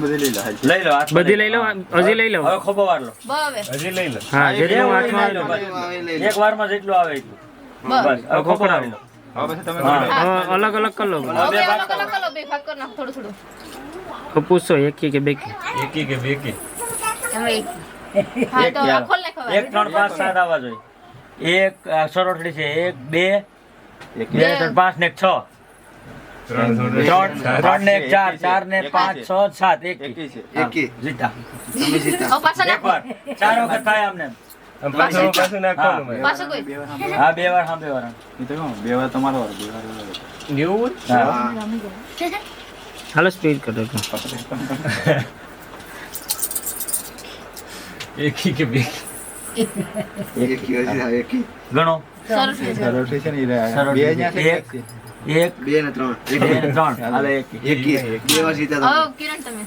લઈ લો બધી લઈ લો, હજી લઈ લો. હવે ખોબો વાર લો હજી લઈ લો. હા, જેટલું હાથમાં લઈ લો, આવે. બસ. એક વારમાં જેટલું આવે એટલું બસ હવે ખોબો વારી લો અલગ અલગ કર લો. હવે બે ભાગ કરો. બે ભાગ કર નાખ થોડું થોડું તો પૂછો એકી કે બેકી. એકી કે બેકી? હવે હા એક તો યાર. ખોલ નાખ હવે 1 3 5 7 આવવા જોઈએ. એક સરોઠડી છે 1 2 2 3 5 ને 6 ત્રણ 3 ને 1 4 4 ને 5 6 7 એકી છે. એકી જીતા તમે જીતા. હવે પાછા એક નાખો વાર 4 વખત થાય આમને પાછું નાખવાનું ભાઈ. પાછું કોઈ હા 2 વાર હા 2 વાર એવું હા હાલો સ્પીડ કરો. એકી કે બેકી? એકી હજી હા, એકી. ગણો સરસ છે. સરોઠડી. એક 2 ને 3. 2 ને 3 હાલે એકી એકી. બે વાર જીતા તમે. હવે કિરણ તમે